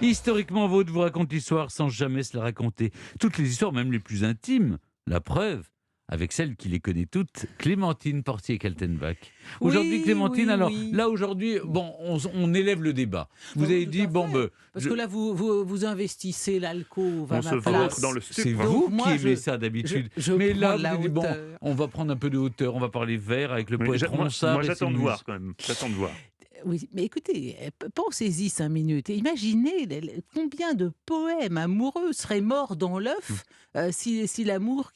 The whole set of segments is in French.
Historiquement vôtre vous raconte l'histoire sans jamais se la raconter. Toutes les histoires, même les plus intimes, la preuve, avec celle qui les connaît toutes, Clémentine Portier-Kaltenbach. Aujourd'hui, Oui, Clémentine, oui, alors oui. là, aujourd'hui, bon, on élève le débat. Vous avez Tout dit, à bon, fait. ben, Parce que là, vous investissez l'alcôve à On ma se vautre dans place. le c'est stup. Donc vous qui moi, aimez ça d'habitude. je Mais prends là, de vous la avez dit, bon, hauteur. on va prendre un peu de hauteur, on va parler vert avec le Oui, poète moi Ronsard et ses j'attends de voir muses. quand même. J'attends de voir. Oui, mais écoutez, pensez-y 5 minutes. Imaginez combien de poèmes amoureux seraient morts dans l'œuf si l'amour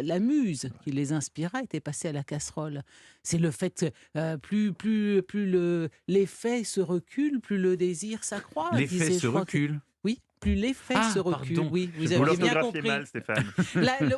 la muse qui les inspira était passé à la casserole. C'est le fait que l'effet se recule, plus le désir s'accroît. L'effet disait, se je crois que recule. oui, plus l'effet se Ah, recule. pardon. Oui, vous Vous aviez bien l'orthographiez compris. mal, Stéphane.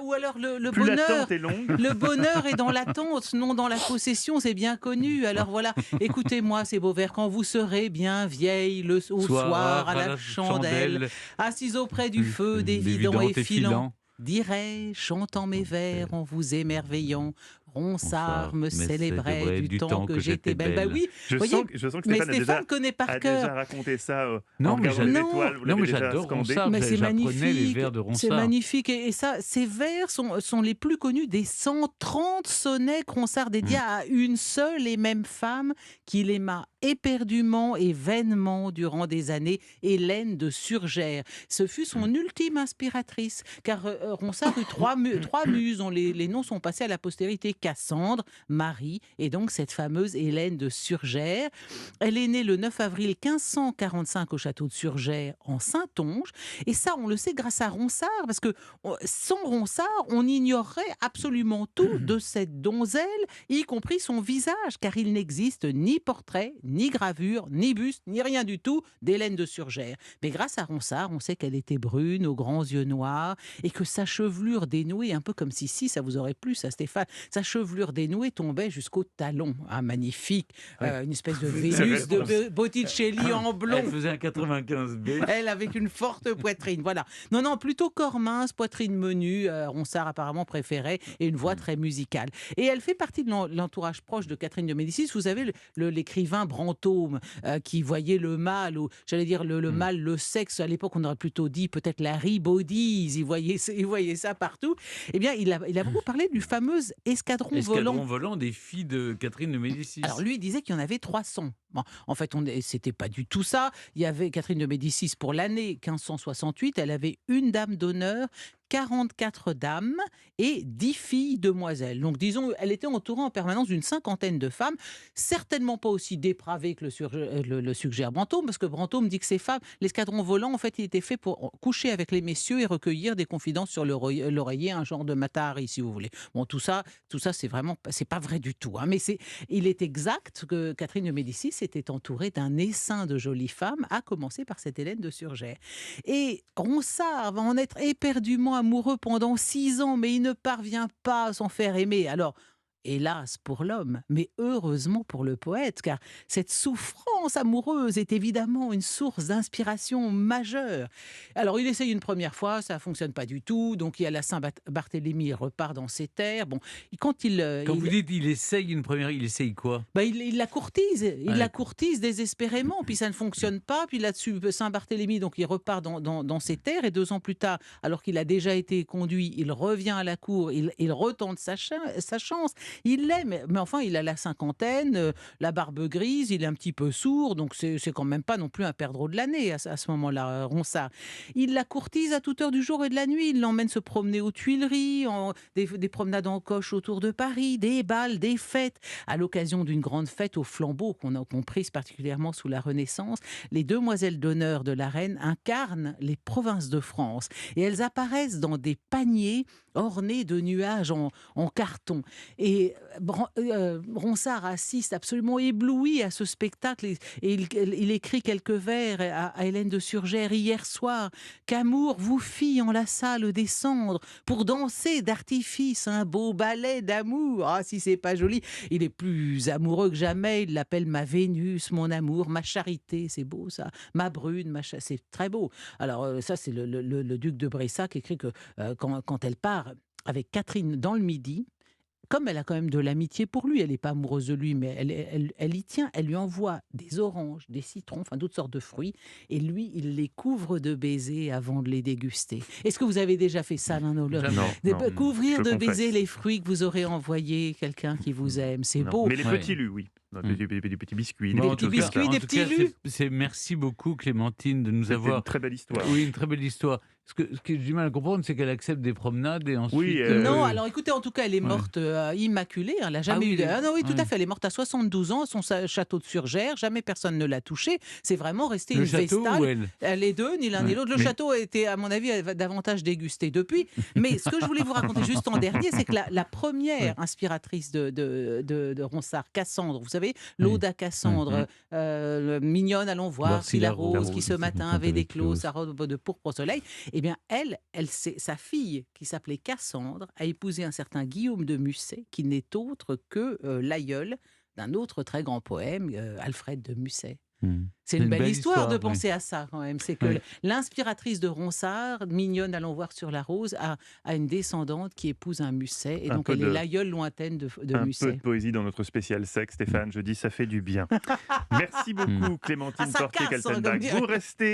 Ou alors le Plus bonheur. l'attente est longue. Le bonheur est dans l'attente, non dans la possession, c'est bien connu. Alors voilà, écoutez-moi ces beaux vers, quand vous serez bien vieille au soir à la chandelle, assise auprès du feu d'évident et filant, dirais, chantant mes vers en vous émerveillant, Ronsard me célébrait du temps que j'étais belle. Bah oui, Je voyez, sens que mais Stéphane Stéphane connaît par a cœur. déjà raconté ça Non, en mais regardant les j'adore- étoiles. Vous Non, l'avez mais déjà j'adore scandé. Ronsard. Mais c'est J'apprenais les magnifique, vers de c'est Ronsard. magnifique. Et ça, ces vers sont les plus connus des 130 sonnets que Ronsard dédia à une seule et même femme qu'il aima éperdument et vainement durant des années, Hélène de Surgères. Ce fut son ultime inspiratrice, car Ronsard eut trois muses dont les noms sont passés à la postérité: Cassandre, Marie et donc cette fameuse Hélène de Surgères. Elle est née le 9 avril 1545 au château de Surgères en Saintonge. Et ça, on le sait grâce à Ronsard, parce que sans Ronsard, on ignorerait absolument tout de cette donzelle, y compris son visage, car il n'existe ni portrait, ni gravure, ni buste, ni rien du tout d'Hélène de Surgères. Mais grâce à Ronsard, on sait qu'elle était brune, aux grands yeux noirs, et que sa chevelure dénouée, un peu comme si ça vous aurait plu, ça Stéphane, sa chevelure dénouée tombait jusqu'au talon. Ah, magnifique, une espèce de Vénus de Botticelli en blond. Elle faisait un 95B. Elle avec une forte poitrine, voilà. Non, plutôt corps mince, poitrine menue, Ronsard apparemment préféré, et une voix très musicale. Et elle fait partie de l'entourage proche de Catherine de Médicis. Vous savez, l'écrivain Brantôme, qui voyait le mal, ou j'allais dire le mal, le sexe, à l'époque on aurait plutôt dit peut-être la ribodise, il voyait ça partout. Eh bien, il a beaucoup parlé du fameux escadron volant. Escadron volant des filles de Catherine de Médicis. Alors lui, il disait qu'il y en avait 300. Bon, en fait, c'était pas du tout ça. Il y avait Catherine de Médicis pour l'année 1568. Elle avait une dame d'honneur, 44 dames et 10 filles demoiselles. Donc disons, elle était entourée en permanence d'une 50aine de femmes, certainement pas aussi dépravées que le suggère Brantôme, parce que Brantôme dit que ces femmes, l'escadron volant, en fait, il était fait pour coucher avec les messieurs et recueillir des confidences sur l'oreiller, un genre de Matahari, si vous voulez. Bon, tout ça, c'est pas vrai du tout. Hein, mais il est exact que Catherine de Médicis était entourée d'un essaim de jolies femmes, à commencer par cette Hélène de Surgères. Et Ronsard va en être éperdument amoureux pendant 6 ans, mais il ne parvient pas à s'en faire aimer. Alors, hélas pour l'homme, mais heureusement pour le poète, car cette souffrance amoureuse est évidemment une source d'inspiration majeure. Alors, il essaye une première fois, ça ne fonctionne pas du tout, donc il y a la Saint-Barthélemy, il repart dans ses terres. Bon, quand vous dites il essaye une première, il essaye quoi? il la courtise désespérément, puis ça ne fonctionne pas, puis là-dessus, Saint-Barthélemy, donc il repart dans ses terres, et 2 ans plus tard, alors qu'il a déjà été conduit, il revient à la cour, il retente sa chance. Il l'aime, mais enfin, il a la cinquantaine, la barbe grise, il est un petit peu sourd, donc c'est quand même pas non plus un perdreau de l'année à ce moment-là, Ronsard. Il la courtise à toute heure du jour et de la nuit, il l'emmène se promener aux Tuileries, des promenades en coche autour de Paris, des bals, des fêtes. À l'occasion d'une grande fête aux flambeaux qu'on prise particulièrement sous la Renaissance, les demoiselles d'honneur de la reine incarnent les provinces de France, et elles apparaissent dans des paniers ornés de nuages en carton. Et Ronsard assiste absolument ébloui à ce spectacle, et il écrit quelques vers à Hélène de Surgères: hier soir, qu'amour vous fit en la salle descendre pour danser d'artifice un beau ballet d'amour. Ah, si c'est pas joli. Il est plus amoureux que jamais, il l'appelle ma Vénus, mon amour, ma charité, c'est beau ça, ma brune, c'est très beau. Alors ça, c'est le duc de Brissac qui écrit que quand elle part avec Catherine dans le Midi, comme elle a quand même de l'amitié pour lui, elle n'est pas amoureuse de lui, mais elle y tient, elle lui envoie des oranges, des citrons, enfin toutes sortes de fruits, et lui, il les couvre de baisers avant de les déguster. Est-ce que vous avez déjà fait ça l'un ou l'autre? Jamais. Couvrir je de confesse. baisers les fruits que vous aurez envoyés quelqu'un qui vous aime, c'est Non. beau. Mais les Ouais. petits lus, oui. Des petits biscuits. Bon, des en petits tout cas- biscuits, en des tout petits cas, lus. merci beaucoup Clémentine de nous C'était avoir. une très belle histoire. Oui, une très belle histoire. Ce que j'ai du mal à comprendre, c'est qu'elle accepte des promenades et ensuite. Oui, Non, alors écoutez, en tout cas, elle est morte immaculée. Elle n'a jamais oui, eu de... Ah non, oui, tout ouais. à fait. Elle est morte à 72 ans, à son château de Surgères. Jamais personne ne l'a touchée. C'est vraiment resté Le une château vestale. ou elle? Les deux, ni l'un ni Ouais. l'autre. Le Mais- château a été, à mon avis, davantage dégusté depuis. Mais ce que je voulais vous raconter juste en dernier, c'est que la première inspiratrice de Ronsard, Cassandre, vous savez, l'Aude à Cassandre, mignonne, allons voir si la rose qui ce matin avait d'éclos, sa robe de pourpre au soleil, eh bien, sa fille, qui s'appelait Cassandre, a épousé un certain Guillaume de Musset, qui n'est autre que l'aïeul d'un autre très grand poème, Alfred de Musset. C'est une belle histoire de penser à ça quand même. C'est que Oui. l'inspiratrice de Ronsard, mignonne, allons voir sur la rose, a une descendante qui épouse un Musset. Et Un donc peu elle de- est l'aïeule lointaine de un peu Musset. de poésie dans notre spécial sexe, Stéphane. Je dis, ça fait du bien. Merci beaucoup, Clémentine Ah, ça casse, hein, Portier-Kaltenbach. comme dirait. Vous restez